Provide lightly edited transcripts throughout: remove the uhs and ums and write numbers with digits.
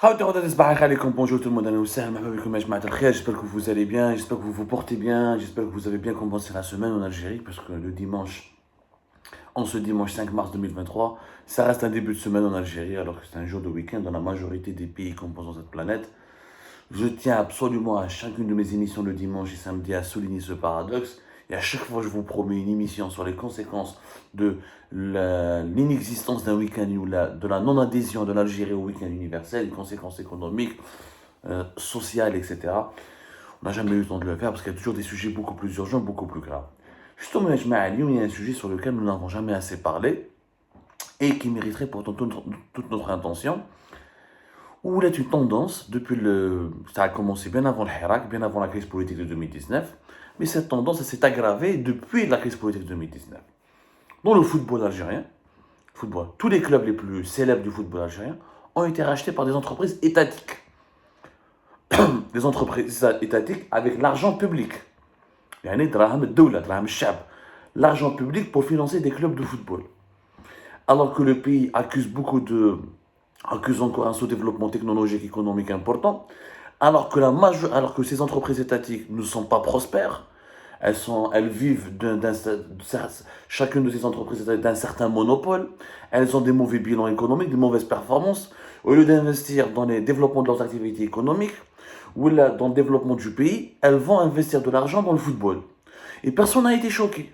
Bonjour tout le monde, j'espère que vous allez bien, j'espère que vous vous portez bien, j'espère que vous avez bien commencé la semaine en Algérie, parce que ce dimanche 5 mars 2023, ça reste un début de semaine en Algérie, alors que c'est un jour de week-end dans la majorité des pays composant cette planète. Je tiens absolument à chacune de mes émissions le dimanche et samedi à souligner ce paradoxe. Et à chaque fois, je vous promets une émission sur les conséquences de l'inexistence d'un week-end ou de la non-adhésion de l'Algérie au week-end universel, les conséquences économiques, sociales, etc. On n'a jamais eu le temps de le faire parce qu'il y a toujours des sujets beaucoup plus urgents, beaucoup plus graves. Justement, il y a un sujet sur lequel nous n'avons jamais assez parlé et qui mériterait pourtant toute notre intention. Où il y a une tendance, ça a commencé bien avant le Hirak, bien avant la crise politique de 2019, mais cette tendance s'est aggravée depuis la crise politique de 2019. Dans le football algérien, tous les clubs les plus célèbres du football algérien ont été rachetés par des entreprises étatiques. Des entreprises étatiques avec l'argent public. L'argent public pour financer des clubs de football. Alors que le pays accuse encore un sous-développement technologique et économique important, alors que ces entreprises étatiques ne sont pas prospères, elles vivent chacune de ces entreprises d'un certain monopole, elles ont des mauvais bilans économiques, des mauvaises performances. Au lieu d'investir dans le développement de leurs activités économiques ou dans le développement du pays, elles vont investir de l'argent dans le football. Et personne n'a été choqué.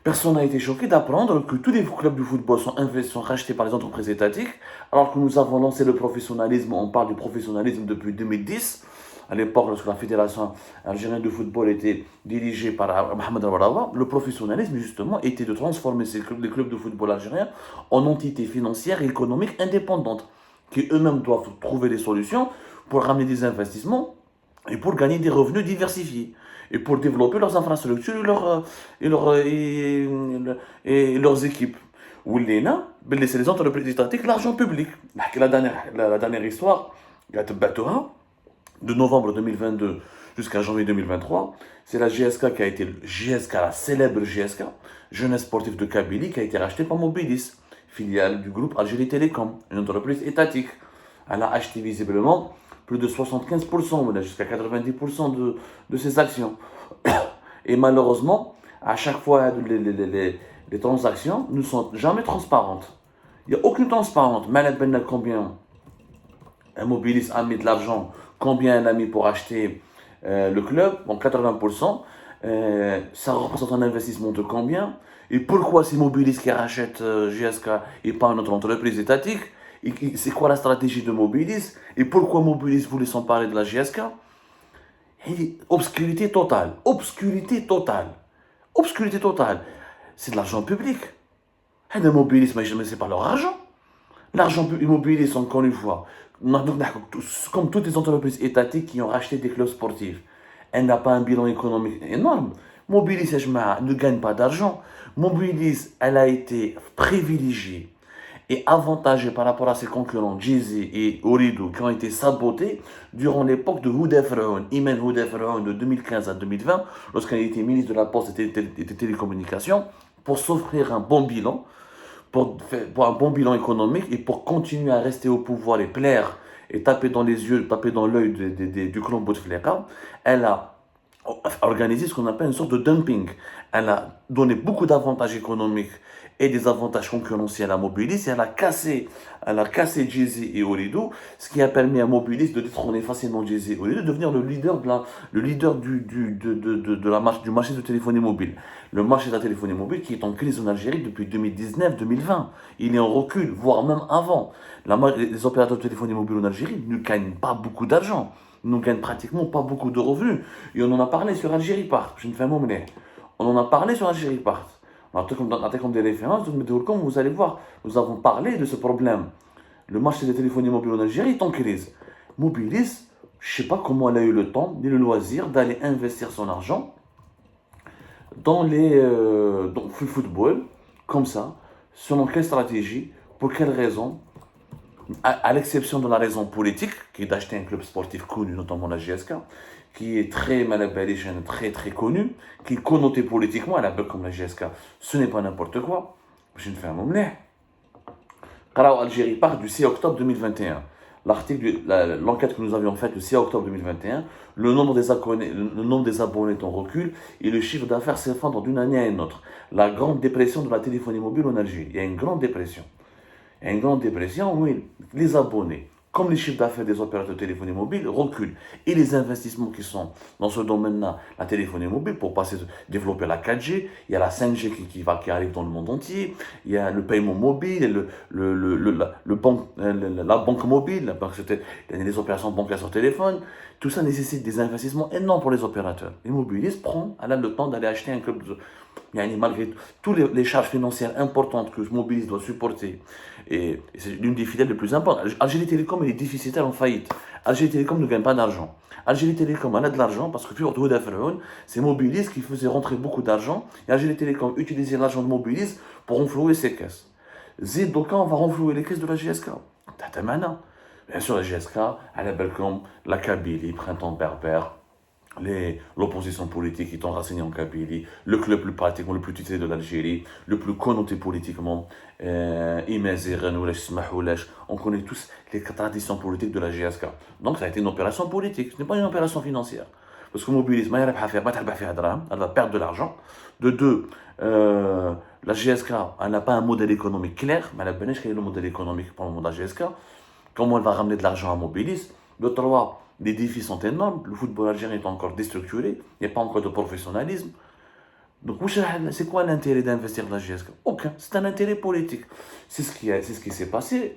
Personne n'a été choqué d'apprendre que tous les clubs du football sont rachetés par les entreprises étatiques, alors que nous avons lancé le professionnalisme, on parle du professionnalisme depuis 2010, à l'époque lorsque la Fédération algérienne de football était dirigée par Mohamed Rawarawa. Le professionnalisme justement était de transformer les clubs de football algériens en entités financières et économiques indépendantes, qui eux-mêmes doivent trouver des solutions pour ramener des investissements et pour gagner des revenus diversifiés et pour développer leurs infrastructures et leurs équipes. Ou c'est les entreprises étatiques, l'argent public. La dernière histoire, de novembre 2022 jusqu'à janvier 2023, c'est la GSK qui a été la célèbre GSK, Jeunesse Sportive de Kabylie, qui a été rachetée par Mobilis, filiale du groupe Algérie Télécom, une entreprise étatique. Elle a acheté visiblement plus de 75%, jusqu'à 90% de ses actions. Et malheureusement, à chaque fois, les transactions ne sont jamais transparentes. Il n'y a aucune transparence. Malek Ben combien Mobilis a mis de l'argent, combien elle a mis pour acheter le club, bon 80%, ça représente un investissement de combien, et pourquoi c'est Mobilis qui rachète GSK et pas une autre entreprise étatique, et c'est quoi la stratégie de Mobilis, et pourquoi Mobilis voulait s'emparer de la GSK. Et obscurité totale, obscurité totale, obscurité totale. C'est de l'argent public. Et le Mobilis, mais c'est pas leur argent. L'argent immobilier, encore une fois, comme toutes les entreprises étatiques qui ont racheté des clubs sportifs, elle n'a pas un bilan économique énorme. Mobilis ne gagne pas d'argent. Mobilis, elle a été privilégiée et avantagée par rapport à ses concurrents Jay-Z et Ooredoo qui ont été sabotés durant l'époque de Imen Houdefroun de 2015 à 2020, lorsqu'elle était ministre de la Poste et des Télécommunications, pour s'offrir un bon bilan, pour un bon bilan économique et pour continuer à rester au pouvoir et plaire et taper dans les yeux, taper dans l'œil du clan Bouteflika. Elle a organisé ce qu'on appelle une sorte de dumping. Elle a donné beaucoup d'avantages économiques et des avantages concurrentiels à Mobilis, et elle a cassé Jay-Z et Ooredoo, ce qui a permis à Mobilis de détrôner facilement Jay-Z et Ooredoo, de devenir le leader du marché de téléphonie mobile. Le marché de la téléphonie mobile qui est en crise en Algérie depuis 2019-2020. Il est en recul, voire même avant. Les opérateurs de téléphonie mobile en Algérie ne gagnent pas beaucoup d'argent, ne gagnent pratiquement pas beaucoup de revenus. Et on en a parlé sur Algérie Part. Je ne fais pas On en a parlé sur Algérie Part. Comme des références, vous allez voir, nous avons parlé de ce problème. Le marché des téléphonie mobile en Algérie est en crise. Mobilis, je ne sais pas comment elle a eu le temps, ni le loisir d'aller investir son argent dans le football, comme ça, selon quelle stratégie, pour quelle raison, à l'exception de la raison politique, qui est d'acheter un club sportif connu, notamment la GSK, qui est très malabalichane, très très connu, qui est connoté politiquement, un peu comme la GSK. Ce n'est pas n'importe quoi. Je ne fais un moment. Qarao Algérie part du 6 octobre 2021. l'enquête que nous avions faite le 6 octobre 2021, le nombre des abonnés est en recul et le chiffre d'affaires s'effondre d'une année à une autre. La grande dépression de la téléphonie mobile en Algérie. Il y a une grande dépression. Il y a une grande dépression, oui, les abonnés, comme les chiffres d'affaires des opérateurs de téléphonie mobile, reculent. Et les investissements qui sont dans ce domaine-là, la téléphonie mobile, pour développer la 4G, il y a la 5G qui arrive dans le monde entier, il y a le paiement mobile, la banque mobile, les opérations bancaires sur téléphone. Tout ça nécessite des investissements énormes pour les opérateurs. L'immobilisme prend le temps d'aller acheter un club de... Malgré toutes les charges financières importantes que Mobilis doit supporter, et c'est l'une des filiales les plus importantes. Algérie Télécom elle est déficitaire en faillite. Algérie Télécom ne gagne pas d'argent. Algérie Télécom elle a de l'argent parce que c'est Mobilis qui faisait rentrer beaucoup d'argent et Algérie Télécom utilisait l'argent de Mobilis pour renflouer ses caisses. Zid, donc on va renflouer les caisses de la GSK. T'as maintenant. Bien sûr, la GSK, elle appelle comme la Kabylie, Printemps Berbère, l'opposition politique qui est enracinée en Kabylie, le club le pratiquement le plus titré de l'Algérie, le plus connoté politiquement, on connaît tous les traditions politiques de la GSK. Donc ça a été une opération politique, ce n'est pas une opération financière. Parce que le mobilisme, elle va perdre de l'argent. De deux, la GSK, elle n'a pas un modèle économique clair, mais elle a bien quel est le modèle économique pour le monde de la GSK. Comment elle va ramener de l'argent à Mobilis. De trois, les défis sont énormes. Le football algérien est encore déstructuré. Il n'y a pas encore de professionnalisme. Donc, c'est quoi l'intérêt d'investir dans la GSK? Aucun. C'est un intérêt politique. C'est ce qui s'est passé.